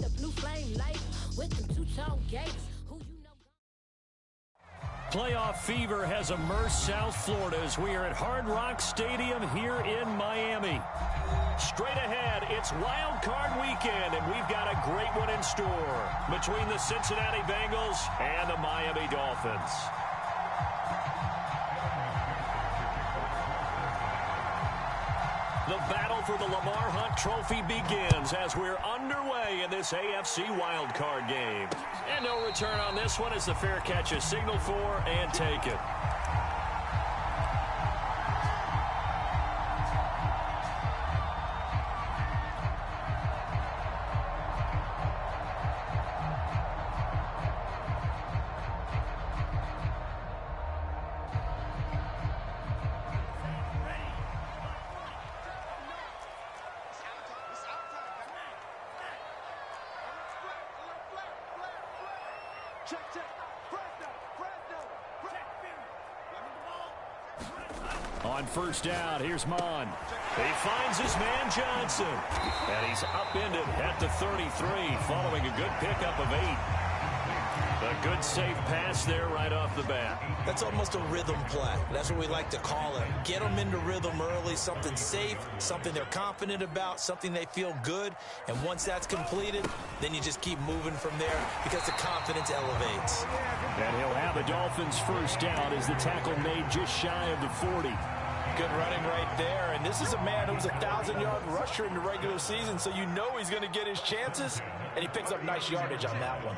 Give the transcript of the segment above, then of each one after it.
the blue flame light with them two-tone gates. Playoff fever has immersed South Florida as we are at Hard Rock Stadium here in Miami. Straight ahead, it's Wild Card Weekend, and we've got a great one in store between the Cincinnati Bengals and the Miami Dolphins. The battle for the Lamar Hunt Trophy begins as we're underway in this AFC wildcard game. And no return on this one as the fair catch is signaled for and taken. On first down, here's Mon. He finds his man Johnson. And he's upended at the 33 following a good pickup of 8. A good safe pass there right off the bat. That's almost a rhythm play. That's what we like to call it. Get them into rhythm early, something safe, something they're confident about, something they feel good. And once that's completed, then you just keep moving from there because the confidence elevates. And he'll have a Dolphins first down as the tackle made just shy of the 40. Good running right there. And this is a man who was a 1,000-yard rusher in the regular season, so you know he's going to get his chances. And he picks up nice yardage on that one.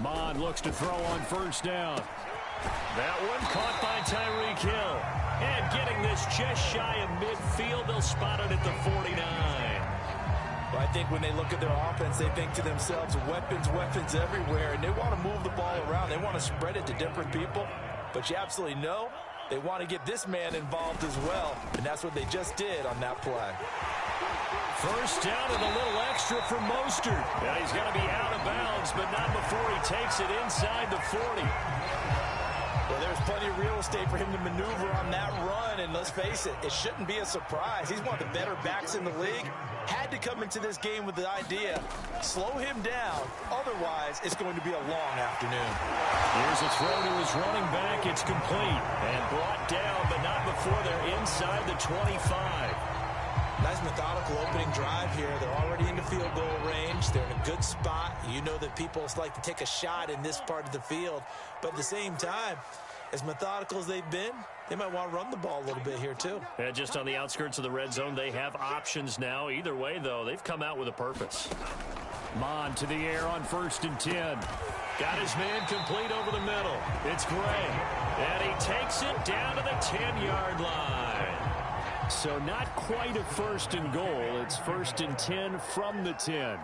Mon looks to throw on first down. That one caught by Tyreek Hill. And getting this just shy of midfield, they'll spot it at the 49. Well, I think when they look at their offense, they think to themselves, weapons, weapons everywhere, and they want to move the ball around. They want to spread it to different people, but you absolutely know they want to get this man involved as well, and that's what they just did on that play. First down and a little extra for Mostert. And he's going to be out of bounds, but not before he takes it inside the 40. Well, there's plenty of real estate for him to maneuver on that run, and let's face it, it shouldn't be a surprise. He's one of the better backs in the league. Had to come into this game with the idea, slow him down, otherwise it's going to be a long afternoon. Here's a throw to his running back. It's complete and brought down, but not before they're inside the 25. Nice methodical opening drive here. They're already into field goal range. They're in a good spot. You know that people like to take a shot in this part of the field. But at the same time, as methodical as they've been, they might want to run the ball a little bit here too. Yeah, just on the outskirts of the red zone, they have options now. Either way, though, they've come out with a purpose. Mon to the air on 1st and 10. Got his man complete over the middle. It's Gray. And he takes it down to the 10-yard line. So not quite a 1st and goal. It's 1st and 10 from the 10.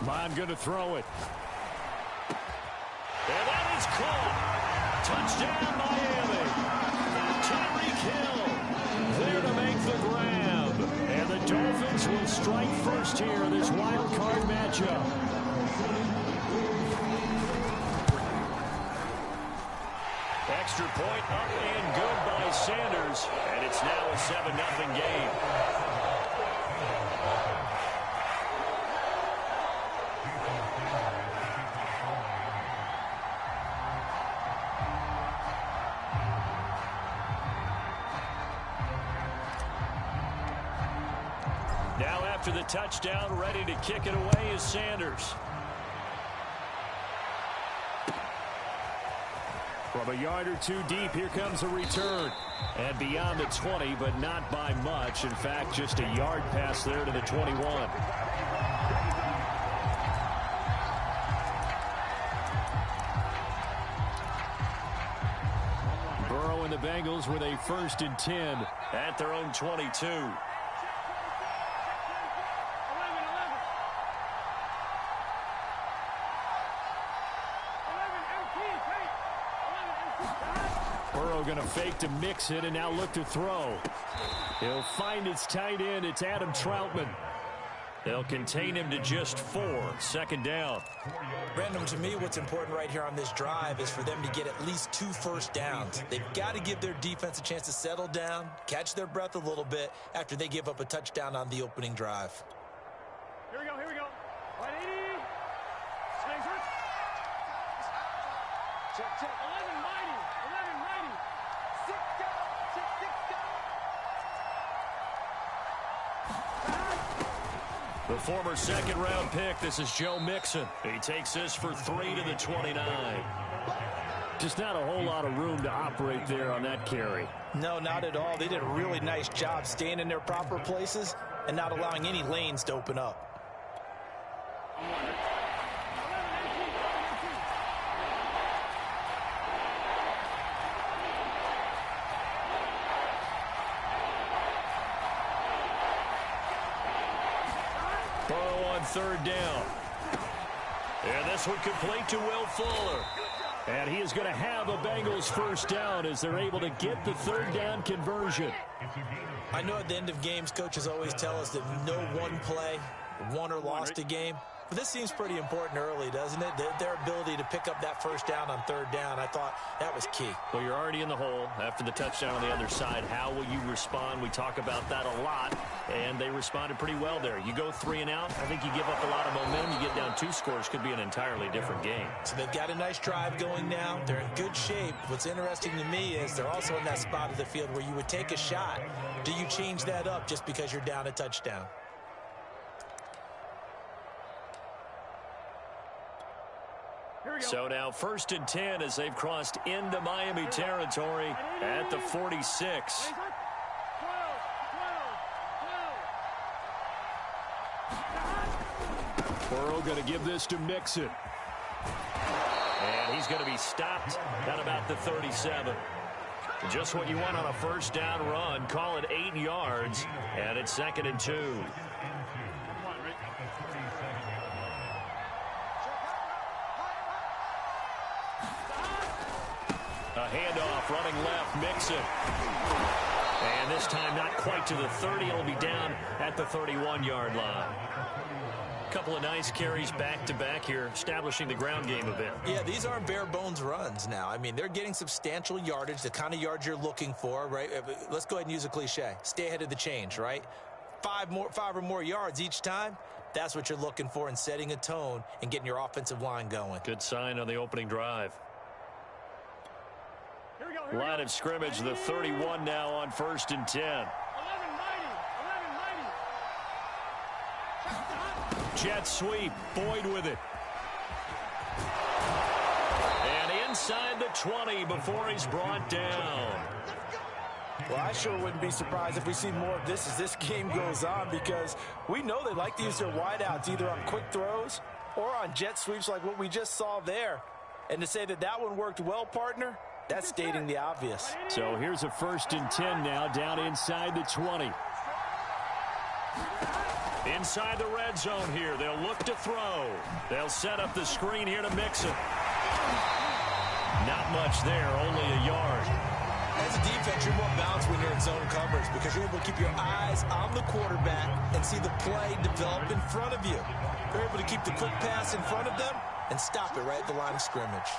Mon going to throw it. And that is caught. Touchdown, Miami. Tyreek Hill there to make the grab. And the Dolphins will strike first here in this wild card matchup. Extra point up and good by Sanders. And it's now a 7-0 game. Now after the touchdown, ready to kick it away is Sanders. From a yard or two deep, here comes a return. And beyond the 20, but not by much. In fact, just a yard pass there to the 21. Burrow and the Bengals with a 1st and 10 at their own 22. Burrow going to fake to mix it and now look to throw. He'll find his tight end. It's Adam Troutman. They'll contain him to just 4. Second down. Brandon, to me, what's important right here on this drive is for them to get at least 2 first downs. They've got to give their defense a chance to settle down, catch their breath a little bit after they give up a touchdown on the opening drive. Here we go, here we go. 180. Spencer. Check. 11 mighty. 11 mighty. 6 down. 6 down. The former second-round pick, this is Joe Mixon. He takes this for 3 to the 29. Just not a whole lot of room to operate there on that carry. No, not at all. They did a really nice job staying in their proper places and not allowing any lanes to open up. Third down. And this one complete to Will Fuller. And he is going to have a Bengals first down as they're able to get the third down conversion. I know at the end of games, coaches always tell us that no one play won or lost a game. But this seems pretty important early, doesn't it? Their ability to pick up that first down on third down, I thought that was key. Well, you're already in the hole after the touchdown on the other side. How will you respond? We talk about that a lot, and they responded pretty well there. You go 3 and out, I think you give up a lot of momentum. You get down 2 scores, could be an entirely different game. So they've got a nice drive going now. They're in good shape. What's interesting to me is they're also in that spot of the field where you would take a shot. Do you change that up just because you're down a touchdown? So now 1st and 10 as they've crossed into Miami territory at the 46. Burrow going to give this to Mixon. And he's going to be stopped at about the 37. Just what you want on a first down run. Call it 8 yards. And it's 2nd and 2. A handoff, running left, Mixon. And this time not quite to the 30. It'll be down at the 31-yard line. A couple of nice carries back-to-back here, establishing the ground game a bit. Yeah, these aren't bare-bones runs now. I mean, they're getting substantial yardage, the kind of yards you're looking for, right? Let's go ahead and use a cliche. Stay ahead of the change, right? 5 or more yards each time. That's what you're looking for in setting a tone and getting your offensive line going. Good sign on the opening drive. Line of scrimmage, the 31 now on 1st and 10. 11 mighty. Jet sweep, Boyd with it. And inside the 20 before he's brought down. Well, I sure wouldn't be surprised if we see more of this as this game goes on, because we know they like to use their wideouts either on quick throws or on jet sweeps like what we just saw there. And to say that that one worked well, partner, that's stating the obvious. So here's a 1st and 10 now, down inside the 20. Inside the red zone here. They'll look to throw. They'll set up the screen here to Mixon. Not much there, only a yard. As a defense, you're more balanced when you're in zone coverage because you're able to keep your eyes on the quarterback and see the play develop in front of you. You're able to keep the quick pass in front of them and stop it right at the line of scrimmage.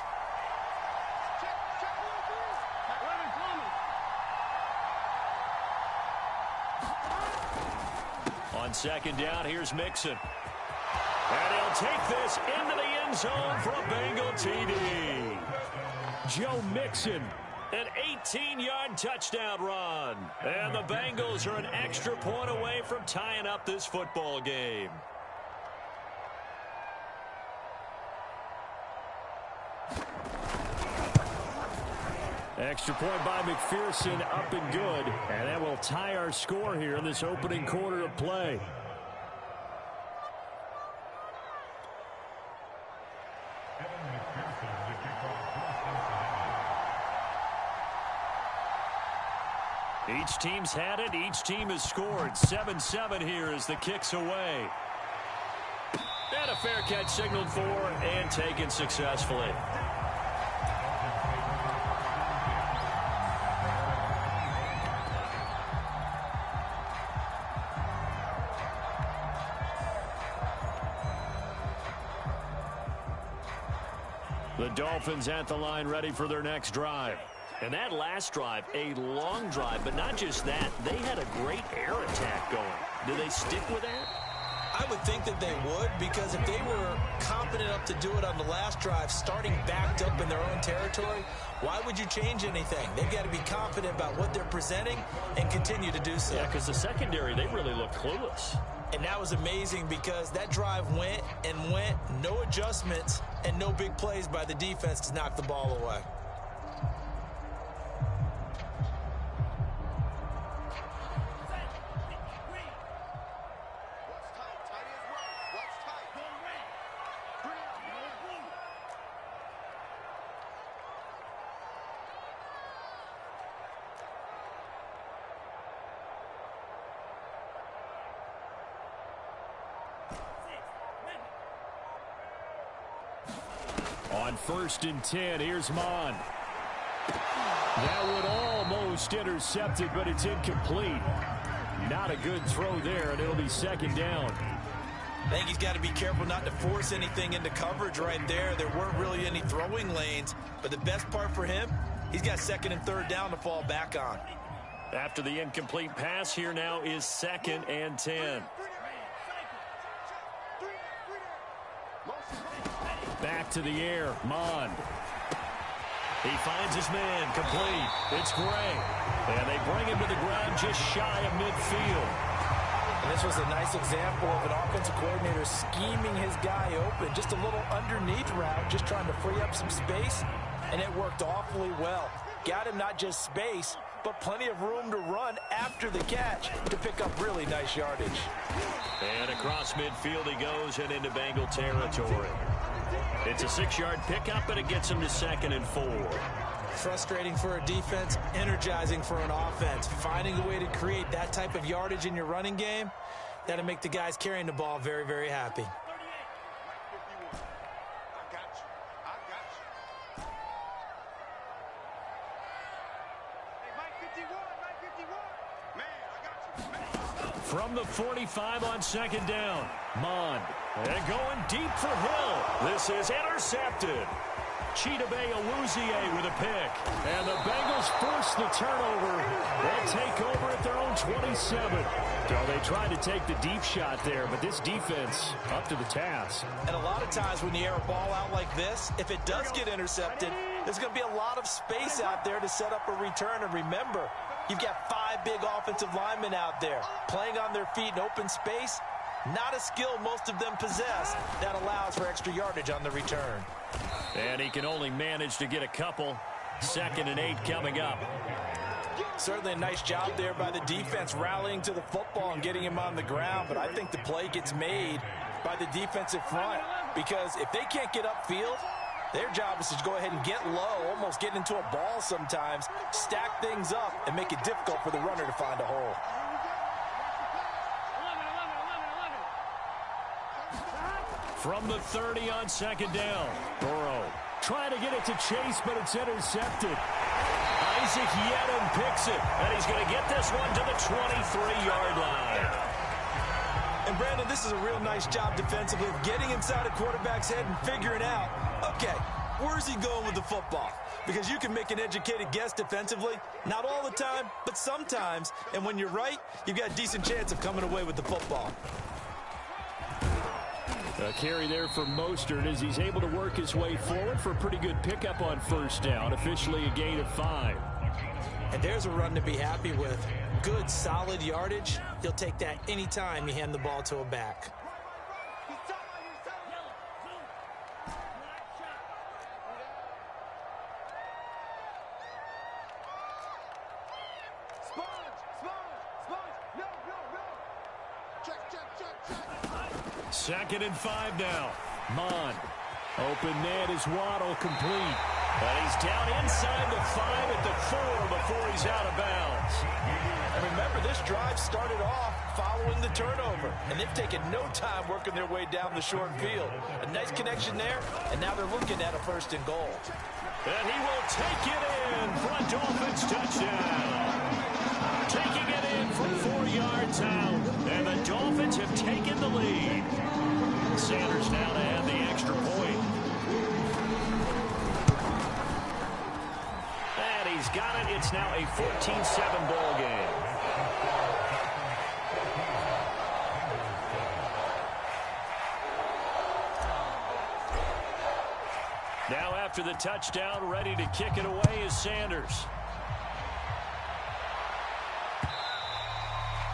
On 2nd down, here's Mixon. And he'll take this into the end zone for a Bengal TD. Joe Mixon, an 18-yard touchdown run. And the Bengals are an extra point away from tying up this football game. Extra point by McPherson, up and good. And that will tie our score here in this opening quarter of play. Each team's had it. Each team has scored. 7-7 here as the kick's away. And a fair catch signaled for and taken successfully. The Dolphins at the line ready for their next drive. And that last drive, a long drive, but not just that. They had a great air attack going. Do they stick with that? I would think that they would, because if they were confident enough to do it on the last drive, starting backed up in their own territory, why would you change anything? They've got to be confident about what they're presenting and continue to do so. Yeah, because the secondary, they really looked clueless. And that was amazing because that drive went and went, no adjustments, and no big plays by the defense to knock the ball away. On 1st and 10, here's Mon. That would almost intercepted, but it's incomplete. Not a good throw there, and it'll be 2nd down. I think he's got to be careful not to force anything into coverage right there. There weren't really any throwing lanes, but the best part for him, he's got 2nd and 3rd down to fall back on. After the incomplete pass, here now is 2nd and 10. Back to the air, Mon. He finds his man, complete. It's Gray. And they bring him to the ground just shy of midfield. And this was a nice example of an offensive coordinator scheming his guy open. Just a little underneath route, just trying to free up some space. And it worked awfully well. Got him not just space, but plenty of room to run after the catch to pick up really nice yardage. And across midfield he goes and into Bengal territory. It's a 6-yard pickup, but it gets him to 2nd and 4. Frustrating for a defense, energizing for an offense. Finding a way to create that type of yardage in your running game, that'll make the guys carrying the ball very, very happy. From the 45 on 2nd down, Mon. And going deep for Hill. This is intercepted. Chidobe Awuzie with a pick. And the Bengals force the turnover. They'll take over at their own 27. So they tried to take the deep shot there, but this defense up to the task. And a lot of times when you air a ball out like this, if it does get intercepted, there's going to be a lot of space out there to set up a return. And remember, you've got 5 big offensive linemen out there playing on their feet in open space. Not a skill most of them possess that allows for extra yardage on the return. And he can only manage to get a couple. 2nd and 8 coming up. Certainly a nice job there by the defense rallying to the football and getting him on the ground. But I think the play gets made by the defensive front, because if they can't get upfield, their job is to go ahead and get low, almost get into a ball sometimes, stack things up, and make it difficult for the runner to find a hole. From the 30 on 2nd down, Burrow trying to get it to Chase, but it's intercepted. Isaac Yedem picks it, and he's going to get this one to the 23-yard line. And Brandon, this is a real nice job defensively of getting inside a quarterback's head and figuring out, okay, where's he going with the football? Because you can make an educated guess defensively, not all the time, but sometimes. And when you're right, you've got a decent chance of coming away with the football. A carry there for Mostert as he's able to work his way forward for a pretty good pickup on 1st down. Officially a gain of 5. And there's a run to be happy with. Good, solid yardage. You'll take that anytime you hand the ball to a back. Second and 5 now. Mon. Open man is Waddle, complete. And he's down inside the 5 at the 4 before he's out of bounds. And remember, this drive started off following the turnover. And they've taken no time working their way down the short field. A nice connection there, and now they're looking at a 1st and goal. And he will take it in for a Dolphins touchdown. Taking it in from 4 yards out. And the Dolphins have taken the lead. Sanders now to add the extra point. It's now a 14-7 ball game. Now after the touchdown, ready to kick it away is Sanders.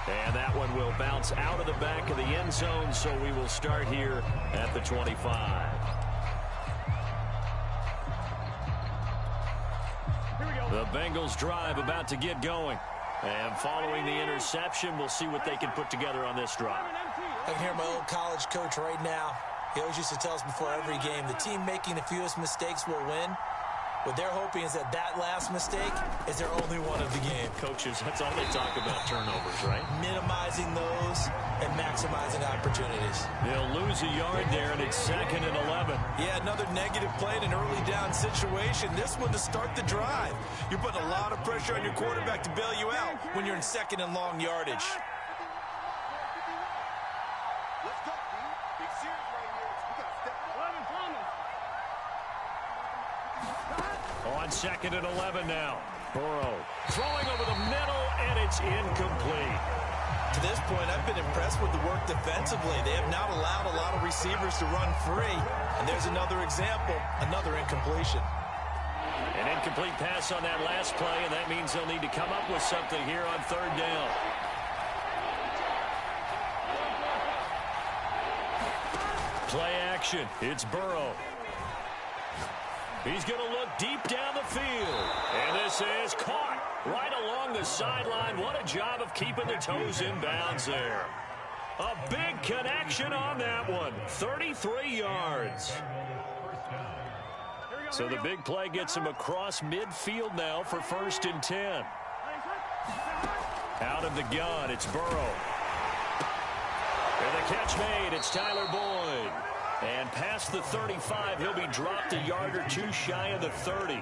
And that one will bounce out of the back of the end zone, so we will start here at the 25. The Bengals drive about to get going. And following the interception, we'll see what they can put together on this drive. I can hear my old college coach right now. He always used to tell us before every game, the team making the fewest mistakes will win. What they're hoping is that last mistake is their only one of the game. Coaches, that's all they talk about, turnovers, right? Minimizing those and maximizing opportunities. They'll lose a yard there, and it's 2nd and 11. Yeah, another negative play in an early down situation. This one to start the drive. You're putting a lot of pressure on your quarterback to bail you out when you're in 2nd and long yardage. On 2nd and 11 now. Burrow throwing over the middle, and it's incomplete. To this point, I've been impressed with the work defensively. They have not allowed a lot of receivers to run free. And there's another example, another incompletion. An incomplete pass on that last play, and that means they'll need to come up with something here on 3rd down. Play action. It's Burrow. He's going to look deep down the field. And this is caught right along the sideline. What a job of keeping the toes in bounds there. A big connection on that one. 33 yards. So the big play gets him across midfield now for 1st and 10. Out of the gun, it's Burrow. And the catch made, it's Tyler Boyd. And past the 35, he'll be dropped a yard or two shy of the 30.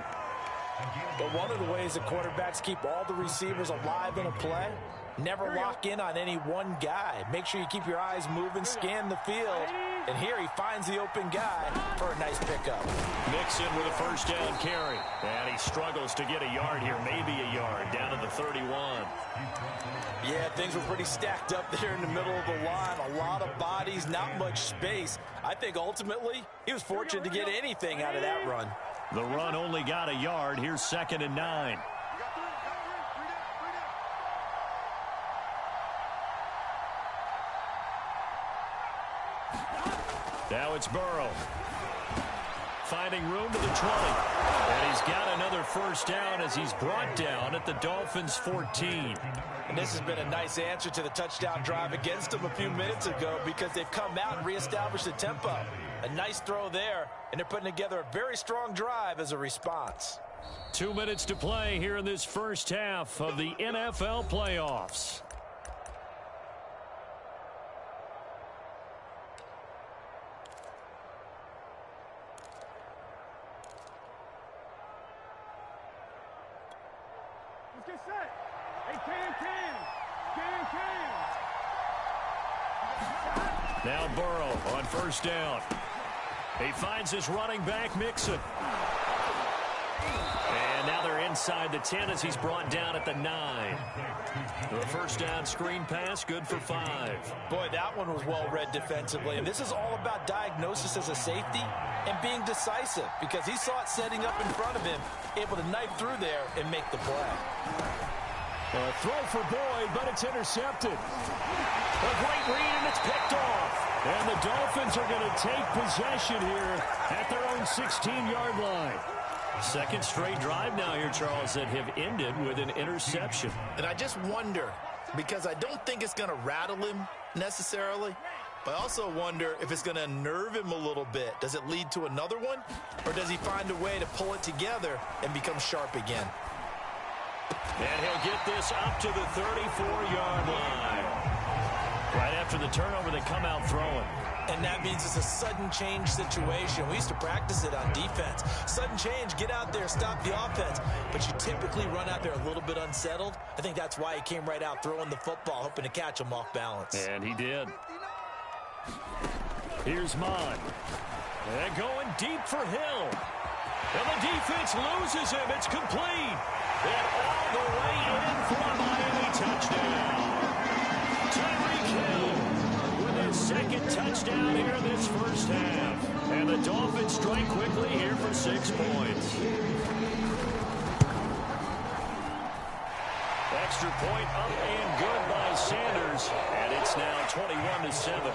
But one of the ways that quarterbacks keep all the receivers alive in a play, never lock in on any one guy. Make sure you keep your eyes moving, scan the field. And here he finds the open guy for a nice pickup. Mixon with a 1st down carry. And he struggles to get a yard here, maybe a yard, down to the 31. Yeah, things were pretty stacked up there in the middle of the line. A lot of bodies, not much space. I think ultimately he was fortunate to get anything out of that run. The run only got a yard. Here's 2nd and 9. Now it's Burrow. Finding room to the 20. And he's got another 1st down as he's brought down at the Dolphins' 14. And this has been a nice answer to the touchdown drive against them a few minutes ago because they've come out and reestablished the tempo. A nice throw there, and they're putting together a very strong drive as a response. 2 minutes to play here in this first half of the NFL playoffs. Let's get set. Hey, can. Now Burrow on 1st down. He finds his running back, Mixon. And now they're inside the 10 as he's brought down at the 9. The 1st down screen pass, good for 5. Boy, that one was well read defensively. And this is all about diagnosis as a safety and being decisive because he saw it setting up in front of him, able to knife through there and make the play. A throw for Boyd, but it's intercepted. A great read, and it's picked off. And the Dolphins are going to take possession here at their own 16-yard line. 2nd straight drive now here, Charles, that have ended with an interception. And I just wonder, because I don't think it's going to rattle him necessarily, but I also wonder if it's going to unnerve him a little bit. Does it lead to another one, or does he find a way to pull it together and become sharp again? And he'll get this up to the 34-yard line. Right after the turnover, they come out throwing. And that means it's a sudden change situation. We used to practice it on defense. Sudden change, get out there, stop the offense. But you typically run out there a little bit unsettled. I think that's why he came right out throwing the football, hoping to catch him off balance. And he did. Here's Mon. And going deep for Hill. And the defense loses him. It's complete. And all the way in for a Miami touchdown. Tyreek Hill with his second touchdown here in this first half. And the Dolphins strike quickly here for 6 points. Extra point up and good by Sanders. And it's now 21-7.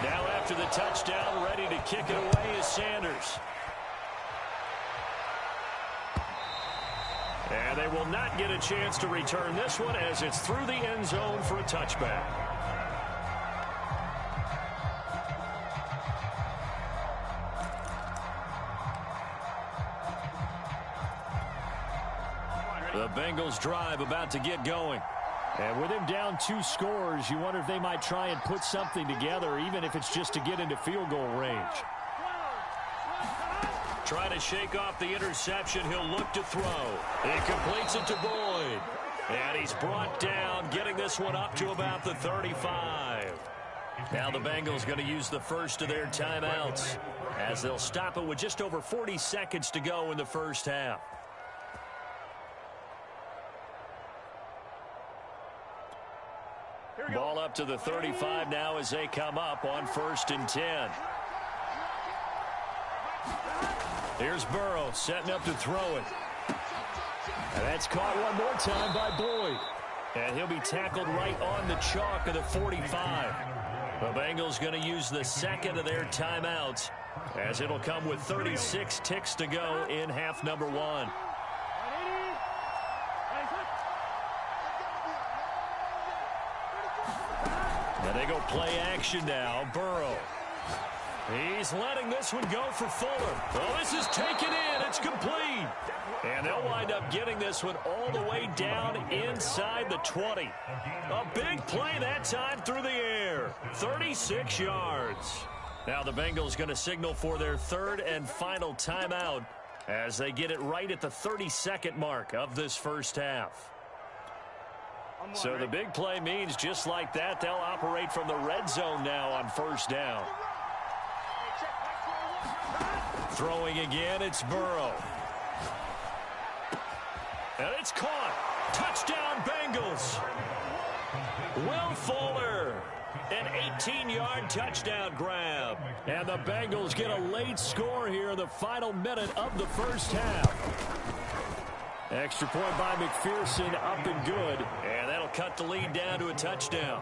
Now after the touchdown, ready to kick it away is Sanders. And they will not get a chance to return this one as it's through the end zone for a touchback. The Bengals drive about to get going. And with him down 2 scores, you wonder if they might try and put something together, even if it's just to get into field goal range. Trying to shake off the interception. He'll look to throw. He completes it to Boyd. And he's brought down, getting this one up to about the 35. Now the Bengals going to use the first of their timeouts as they'll stop it with just over 40 seconds to go in the first half. Ball up to the 35 now as they come up on 1st and 10. Here's Burrow setting up to throw it. And that's caught one more time by Boyd. And he'll be tackled right on the chalk of the 45. The Bengals going to use the second of their timeouts as it'll come with 36 ticks to go in half number 1. And they go play action now. Burrow. He's letting this one go for Fuller. Well, this is taken in. It's complete. And they'll wind up getting this one all the way down inside the 20. A big play that time through the air. 36 yards. Now the Bengals going to signal for their third and final timeout as they get it right at the 32nd mark of this first half. So the big play means just like that, they'll operate from the red zone now on 1st down. Throwing again, it's Burrow. And it's caught. Touchdown, Bengals. Will Fuller. An 18-yard touchdown grab. And the Bengals get a late score here in the final minute of the first half. Extra point by McPherson, up and good. And that'll cut the lead down to a touchdown.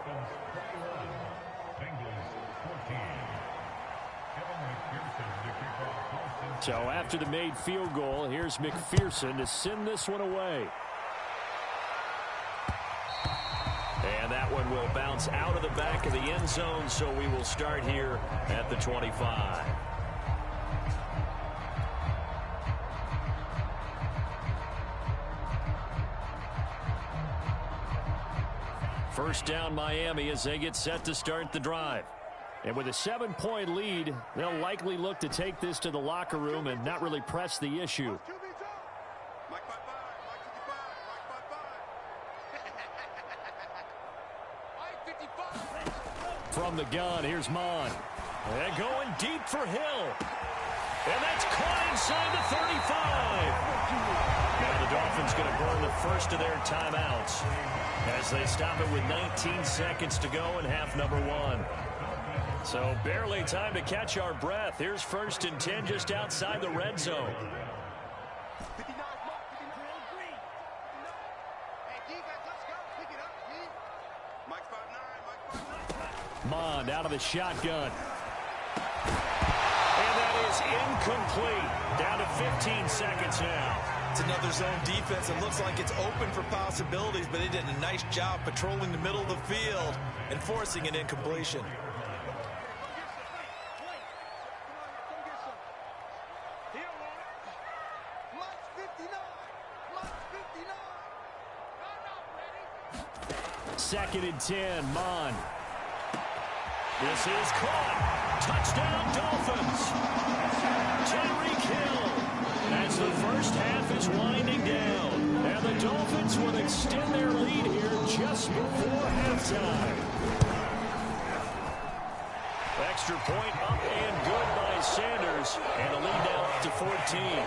So after the made field goal, here's McPherson to send this one away. And that one will bounce out of the back of the end zone, so we will start here at the 25. First down, Miami, as they get set to start the drive. And with a 7-point lead, they'll likely look to take this to the locker room and not really press the issue. From the gun, here's Mon. And going deep for Hill. And that's caught inside the 35. Now the Dolphins going to burn the first of their timeouts as they stop it with 19 seconds to go in half number 1. So barely time to catch our breath. Here's 1st and 10 just outside the red zone. Mond out of the shotgun. And that is incomplete. Down to 15 seconds now. It's another zone defense. It looks like it's open for possibilities, but they did a nice job patrolling the middle of the field and forcing an incompletion. Second and 10, Mon. This is caught. Touchdown, Dolphins. Tyreek Hill. As the first half is winding down. And the Dolphins will extend their lead here just before halftime. Extra point up and good by Sanders. And the lead now up to 14.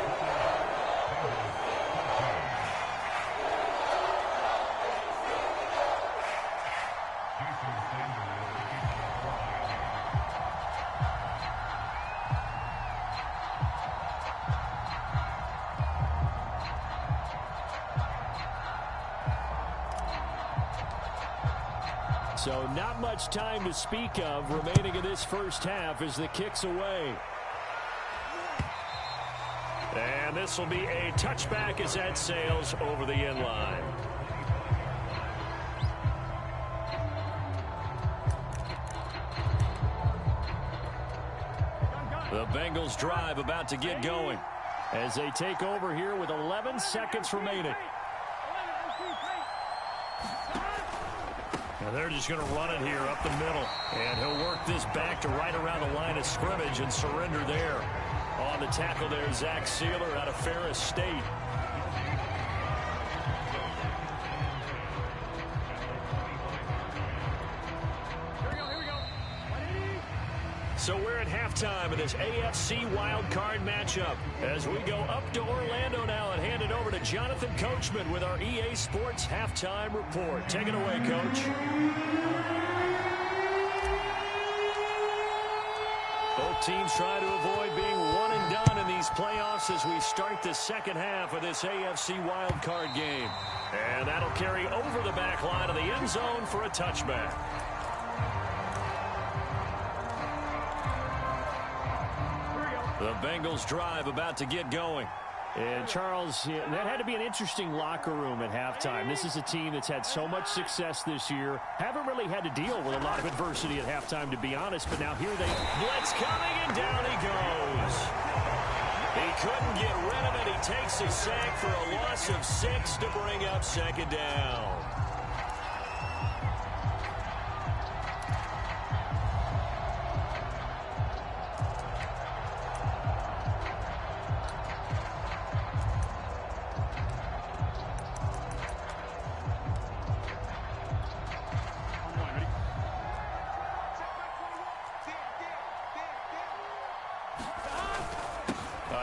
So not much time to speak of remaining in this first half as the kick's away. And this will be a touchback as that sails over the end line. The Bengals drive about to get going as they take over here with 11 seconds remaining. Now they're just going to run it here up the middle. And he'll work this back to right around the line of scrimmage and surrender there. On the tackle there, Zach Sealer out of Ferris State. So we're at halftime of this AFC wildcard matchup as we go up to Orlando now and hand it over to Jonathan Coachman with our EA Sports halftime report. Take it away, Coach. Both teams try to avoid being one and done in these playoffs as we start the second half of this AFC wildcard game. And that'll carry over the back line of the end zone for a touchback. The Bengals drive about to get going. And, Charles, that had to be an interesting locker room at halftime. This is a team that's had so much success this year. Haven't really had to deal with a lot of adversity at halftime, to be honest. But now here they blitz coming, and down he goes. He couldn't get rid of it. He takes a sack for a loss of 6 to bring up second down.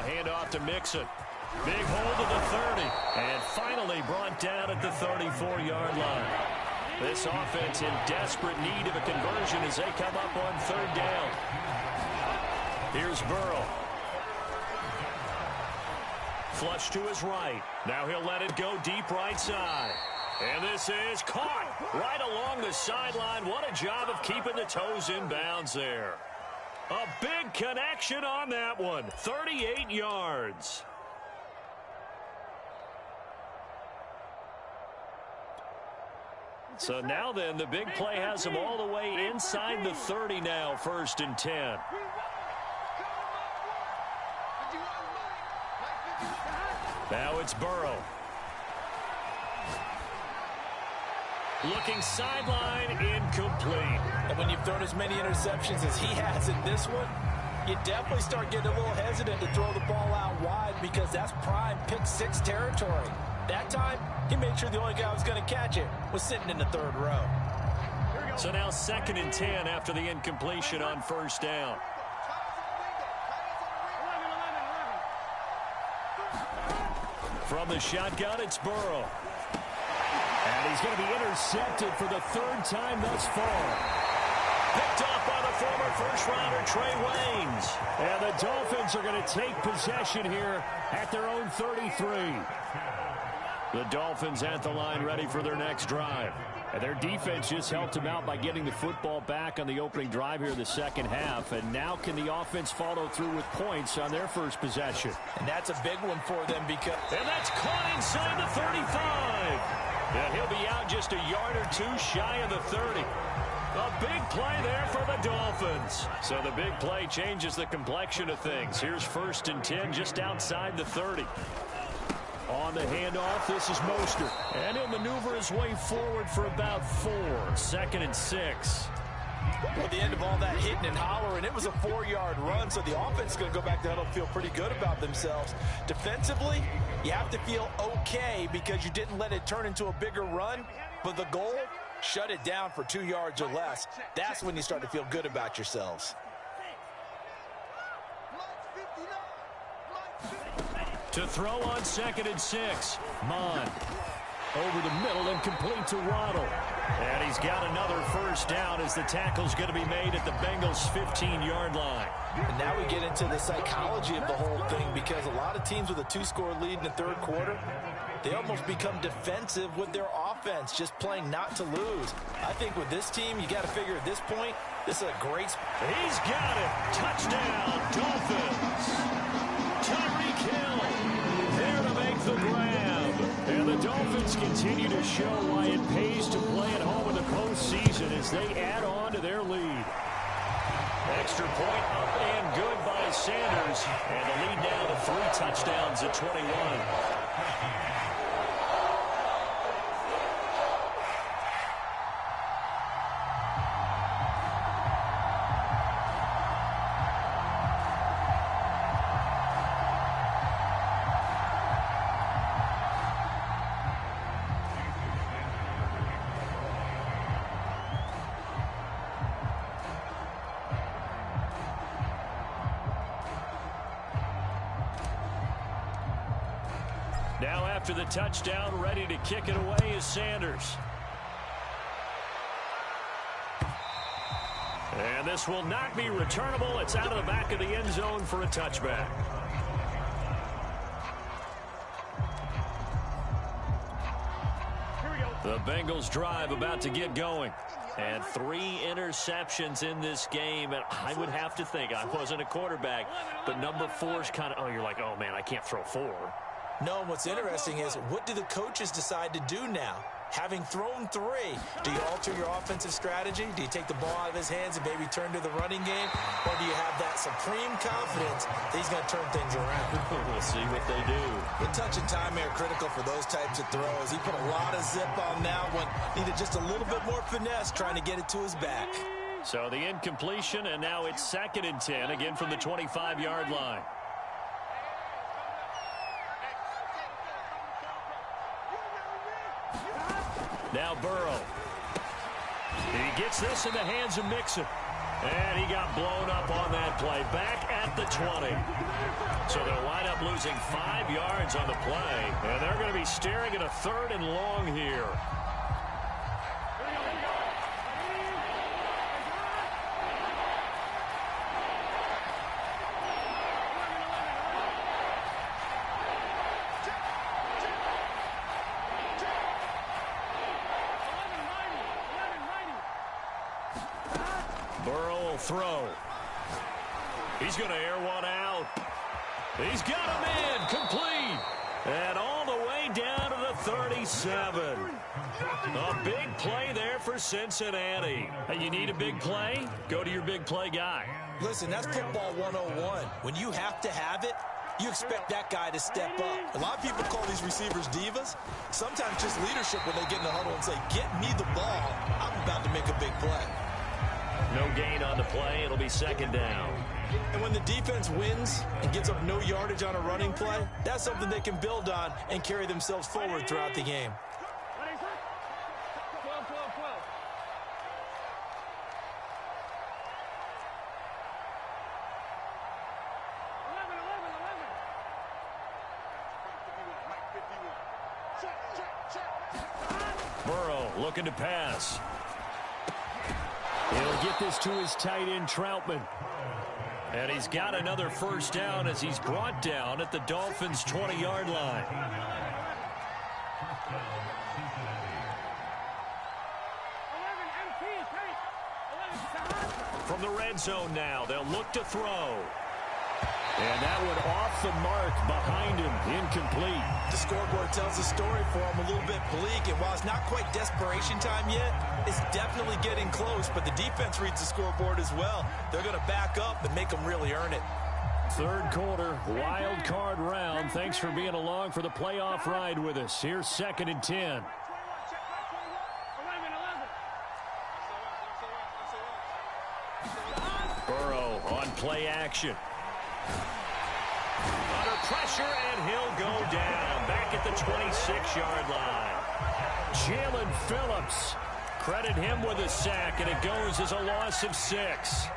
Handoff to Mixon. Big hold of the 30. And finally brought down at the 34-yard line. This offense in desperate need of a conversion as they come up on third down. Here's Burrow. Flush to his right. Now he'll let it go deep right side. And this is caught right along the sideline. What a job of keeping the toes in bounds there. A big connection on that one. 38 yards. So now then, the big play has them all the way inside the 30 now, 1st and 10. Now it's Burrow. Looking sideline, incomplete. And when you've thrown as many interceptions as he has in this one, you definitely start getting a little hesitant to throw the ball out wide because that's prime pick 6 territory. That time, he made sure the only guy who was going to catch it was sitting in the 3rd row. So now 2nd and 10 after the incompletion on 1st down. From the shotgun, it's Burrow. And he's going to be intercepted for the 3rd time thus far. Picked off by the former first-rounder Trey Waynes. And the Dolphins are going to take possession here at their own 33. The Dolphins at the line ready for their next drive. And their defense just helped them out by getting the football back on the opening drive here in the second half. And now can the offense follow through with points on their first possession? And that's a big one for them because... And that's caught inside the 35. And he'll be out just a yard or 2 shy of the 30. A big play there for the Dolphins. So the big play changes the complexion of things. Here's 1st and 10 just outside the 30. On the handoff, this is Mostert. And he'll maneuver his way forward for about 4. 2nd and 6. Well, at the end of all that hitting and hollering, it was a 4-yard run, so the offense is going to go back to huddle and feel pretty good about themselves. Defensively, you have to feel okay because you didn't let it turn into a bigger run, but the goal, shut it down for 2 yards or less. That's when you start to feel good about yourselves. To throw on 2nd and 6. Mon. Over the middle and complete to Waddle. And he's got another first down as the tackle's going to be made at the Bengals' 15-yard line. And now we get into the psychology of the whole thing, because a lot of teams with a 2-score lead in the third quarter, they almost become defensive with their offense, just playing not to lose. I think with this team, you got to figure at this point, this is a great... He's got it. Touchdown, Dolphins. Tyreek Hill there to make the grab. And the Dolphins continue to show why it pays to play at home in the postseason as they add on to their lead. Extra point up and good by Sanders. And the lead now to 3 touchdowns at 21. Now after the touchdown, ready to kick it away is Sanders. And this will not be returnable. It's out of the back of the end zone for a touchback. The Bengals drive about to get going. And 3 interceptions in this game. And I would have to think, I wasn't a quarterback, but number 4 is kind of, you're like, oh, man, I can't throw 4. No, and what's interesting is, what do the coaches decide to do now? Having thrown 3, do you alter your offensive strategy? Do you take the ball out of his hands and maybe turn to the running game? Or do you have that supreme confidence that he's going to turn things around? We'll see what they do. The touch and time are critical for those types of throws. He put a lot of zip on that one. Needed just a little bit more finesse trying to get it to his back. So the incompletion, and now it's 2nd and 10, again from the 25-yard line. Now Burrow. He gets this in the hands of Mixon. And he got blown up on that play. Back at the 20. So they'll wind up losing 5 yards on the play. And they're going to be staring at a 3rd and long here. Burrow will throw. He's going to air one out. He's got him in. Complete. And all the way down to the 37. A big play there for Cincinnati. Hey, you need a big play? Go to your big play guy. Listen, that's football 101. When you have to have it, you expect that guy to step up. A lot of people call these receivers divas. Sometimes just leadership when they get in the huddle and say, get me the ball. I'm about to make a big play. No gain on the play. It'll be 2nd down. And when the defense wins and gets up no yardage on a running play, that's something they can build on and carry themselves forward throughout the game. 12, 12, 12. Burrow looking to pass. He'll get this to his tight end, Troutman. And he's got another first down as he's brought down at the Dolphins' 20-yard line. From the red zone now, they'll look to throw. And that one off the mark behind him, incomplete. The scoreboard tells the story for him, a little bit bleak, and while it's not quite desperation time yet, it's definitely getting close, but the defense reads the scoreboard as well. They're going to back up and make them really earn it. 3rd quarter, wild card round. Thanks for being along for the playoff ride with us. Here's 2nd and 10. Burrow on play action. Under pressure, and he'll go down. Back at the 26-yard line. Jalen Phillips. Credit him with a sack, and it goes as a loss of 6.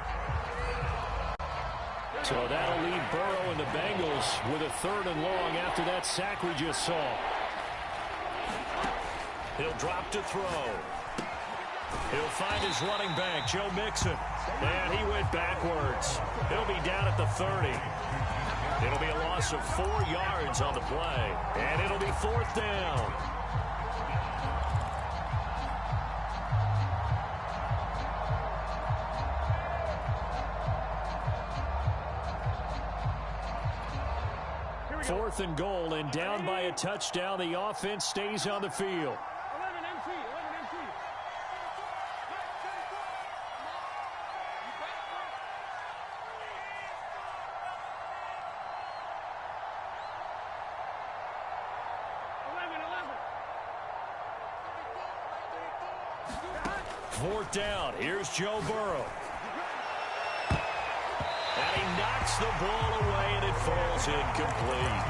So that'll leave Burrow and the Bengals with a 3rd and long after that sack we just saw. He'll drop to throw. He'll find his running back, Joe Mixon. And he went backwards. He'll be down at the 30. It'll be a loss of 4 yards on the play. And it'll be 4th down. Fourth and goal, and down by a touchdown. The offense stays on the field. 11 MT, 11 MT. Fourth down. Here's Joe Burrow. And he knocks the ball away, and it falls incomplete.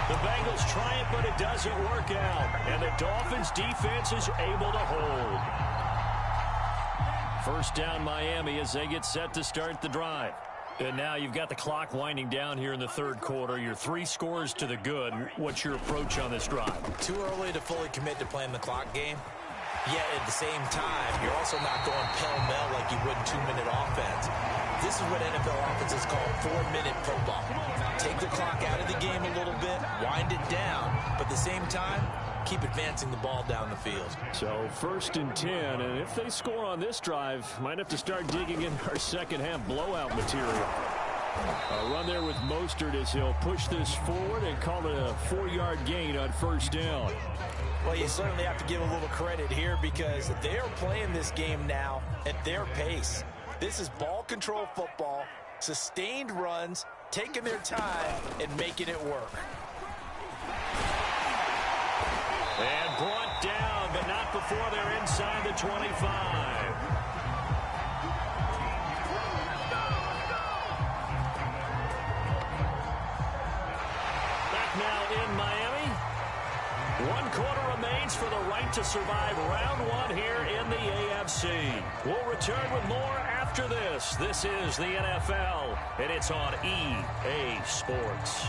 The Bengals try it, but it doesn't work out. And the Dolphins' defense is able to hold. First down, Miami, as they get set to start the drive. And now you've got the clock winding down here in the 3rd quarter. You're 3 scores to the good. What's your approach on this drive? Too early to fully commit to playing the clock game. Yet at the same time, you're also not going pell-mell like you would in 2-minute offense. This is what NFL offenses call 4-minute football. Take the clock out of the game a little bit, wind it down, but at the same time, keep advancing the ball down the field. So 1st and 10, and if they score on this drive, might have to start digging in our second-half blowout material. A run there with Mostert as he'll push this forward and call it a 4-yard gain on 1st down. Well, you certainly have to give a little credit here because they are playing this game now at their pace. This is ball control football, sustained runs, taking their time, and making it work. And brought down, but not before they're inside the 25. Back now in Miami. 1 quarter remains for the right to survive round 1 here in the AFC. We'll return with more after this. This is the NFL, and it's on EA Sports.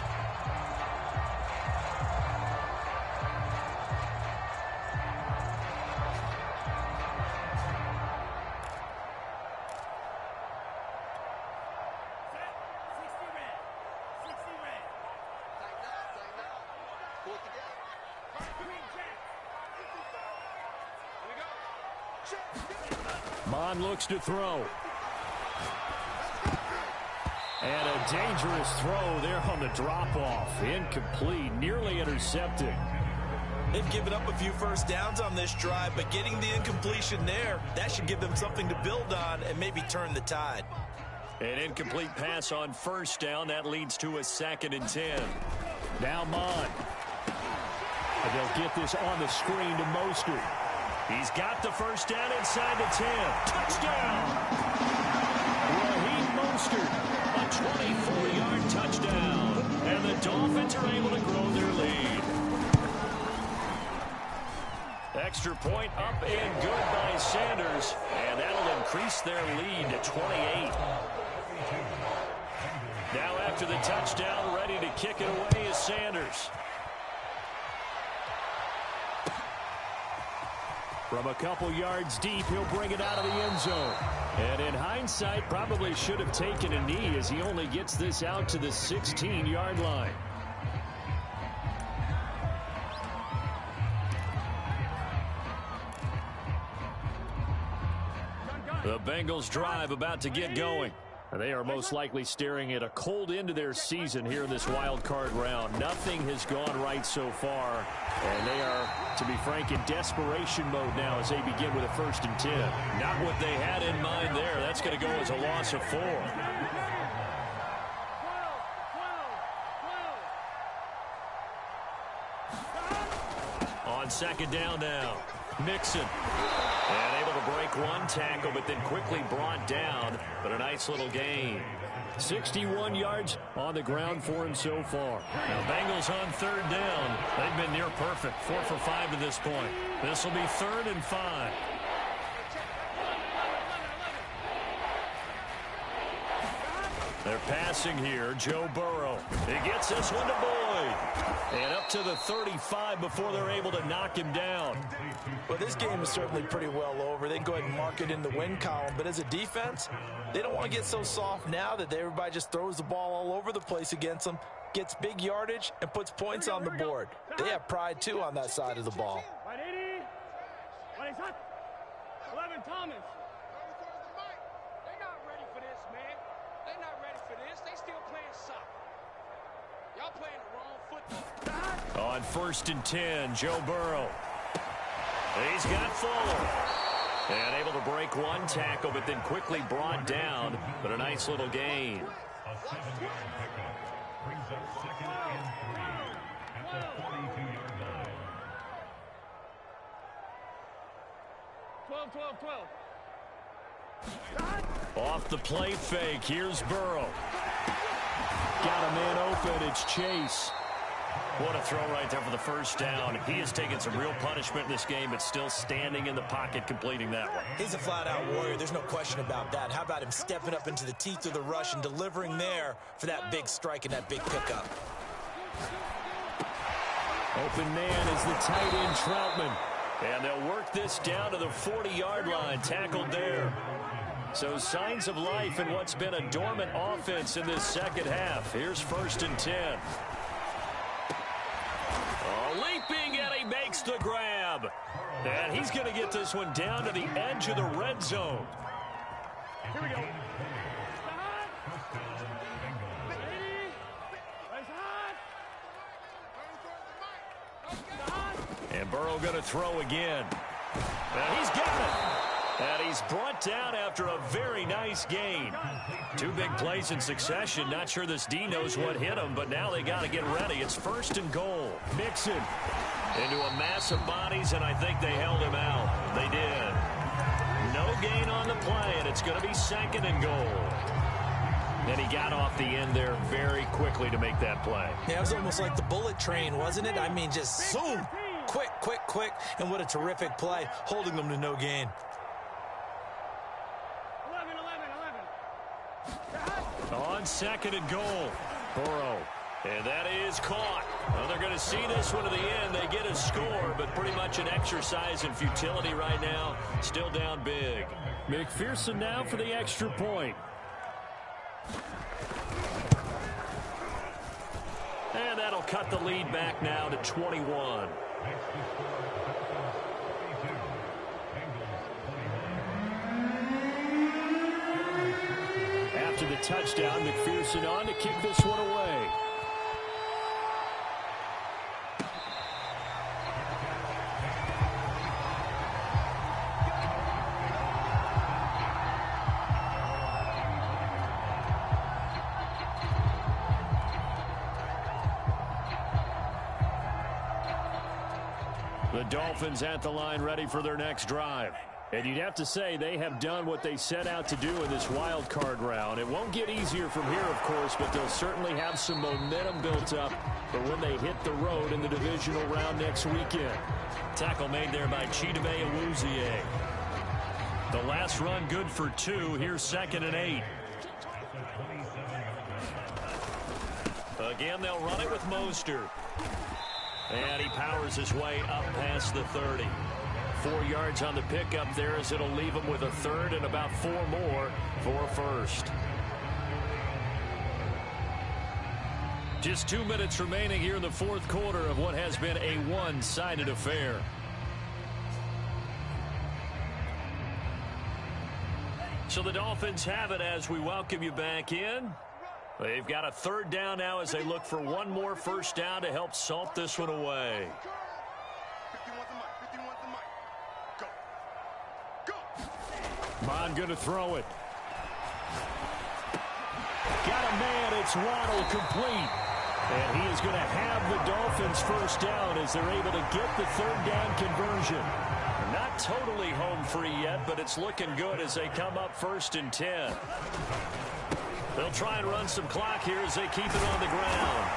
Mon looks to throw. And a dangerous throw there on the drop-off. Incomplete, nearly intercepted. They've given up a few first downs on this drive, but getting the incompletion there, that should give them something to build on and maybe turn the tide. An incomplete pass on 1st down. That leads to a 2nd and 10. Now Mon. And they'll get this on the screen to Mostert. He's got the 1st down inside the 10. Touchdown! Raheem Mostert, a 24-yard touchdown. And the Dolphins are able to grow their lead. Extra point up and good by Sanders. And that'll increase their lead to 28. Now after the touchdown, ready to kick it away is Sanders. From a couple yards deep, he'll bring it out of the end zone. And in hindsight, probably should have taken a knee as he only gets this out to the 16-yard line. The Bengals drive about to get going. They are most likely staring at a cold end to their season here in this wild card round. Nothing has gone right so far, and they are, to be frank, in desperation mode now as they begin with a 1st and 10. Not what they had in mind there. That's going to go as a loss of 4. On 2nd down now, Mixon. And able to break 1 tackle, but then quickly brought down. But a nice little gain. 61 yards on the ground for him so far. Now Bengals on 3rd down. They've been near perfect. 4 for 5 to this point. This will be 3rd and 5. They're passing here. Joe Burrow. He gets this one to Boyd. And up to the 35 before they're able to knock him down. Well, this game is certainly pretty well over. They can go ahead and mark it in the win column. But as a defense, they don't want to get so soft now that everybody just throws the ball all over the place against them, gets big yardage, and puts points on the board. They have pride, too, on that side of the ball. 11 Thomas. They're not ready for this, man. They're not ready for this. They still playing soccer. Y'all playing the wrong football. On 1st and 10, Joe Burrow. He's got Fuller. And able to break one tackle, but then quickly brought down. But a nice little gain. 12. Off the play fake, here's Burrow. Got a man open, it's Chase. What a throw right there for the first down. He has taken some real punishment in this game, but still standing in the pocket, completing that one. He's a flat-out warrior. There's no question about that. How about him stepping up into the teeth of the rush and delivering there for that big strike and that big pickup? Open man is the tight end, Troutman. And they'll work this down to the 40-yard line, tackled there. So signs of life in what's been a dormant offense in this second half. Here's 1st and 10. Leaping, and he makes the grab. And he's going to get this one down to the edge of the red zone. Here we go. And Burrow going to throw again. And he's got it. And he's brought down after a very nice gain. 2 big plays in succession. Not sure this D knows what hit him, but now they got to get ready. It's 1st and goal. Mixon into a mass of bodies, and I think they held him out. They did. No gain on the play, and it's going to be 2nd and goal. And he got off the end there very quickly to make that play. Yeah, it was almost like the bullet train, wasn't it? I mean, just zoom. Quick, and what a terrific play, holding them to no gain. 11. On 2nd and goal, Burrow. And that is caught. Well, they're going to see this one to the end. They get a score, but pretty much an exercise in futility right now. Still down big. McPherson now for the extra point. And that'll cut the lead back now to 21. After the touchdown, McPherson on to kick this one away. The Dolphins at the line ready for their next drive. And you'd have to say they have done what they set out to do in this wild card round. It won't get easier from here, of course, but they'll certainly have some momentum built up for when they hit the road in the divisional round next weekend. Tackle made there by Chidebe Awuzie. The last run good for 2. Here's 2nd and 8. Again, they'll run it with Mostert. And he powers his way up past the 30. 4 yards on the pickup there as it'll leave him with a 3rd and about 4 more for a 1st. Just 2 minutes remaining here in the 4th quarter of what has been a one-sided affair. So the Dolphins have it as we welcome you back in. They've got a 3rd down now as they look for one more 1st down to help salt this one away. Mon going to throw it. Got a man. It's Waddle complete. And he is going to have the Dolphins 1st down as they're able to get the 3rd down conversion. Not totally home free yet, but it's looking good as they come up 1st and 10. They'll try and run some clock here as they keep it on the ground.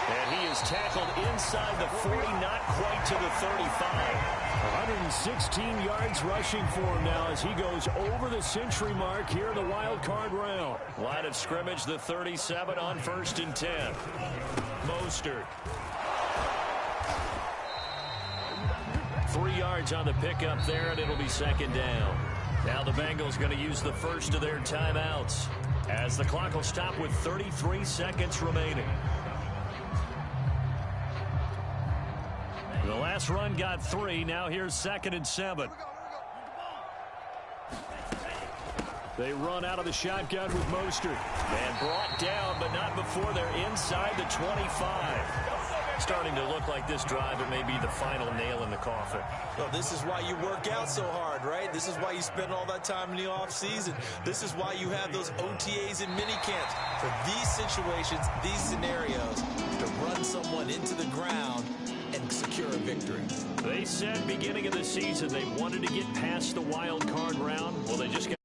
And he is tackled inside the 40, not quite to the 35. 116 yards rushing for him now as he goes over the century mark here in the wild card round. Line of scrimmage, the 37 on 1st and 10. Mostert. 3 yards on the pickup there, and it'll be 2nd down. Now the Bengals going to use the first of their timeouts as the clock will stop with 33 seconds remaining. The last run got 3. Now here's 2nd and 7. They run out of the shotgun with Mostert. And brought down, but not before they're inside the 25. Starting to look like this drive, it may be the final nail in the coffin. Well, this is why you work out so hard, right? This is why you spend all that time in the offseason. This is why you have those OTAs and mini camps. For these situations, these scenarios, to run someone into the ground and secure a victory. They said beginning of the season they wanted to get past the wild card round. Well, they just got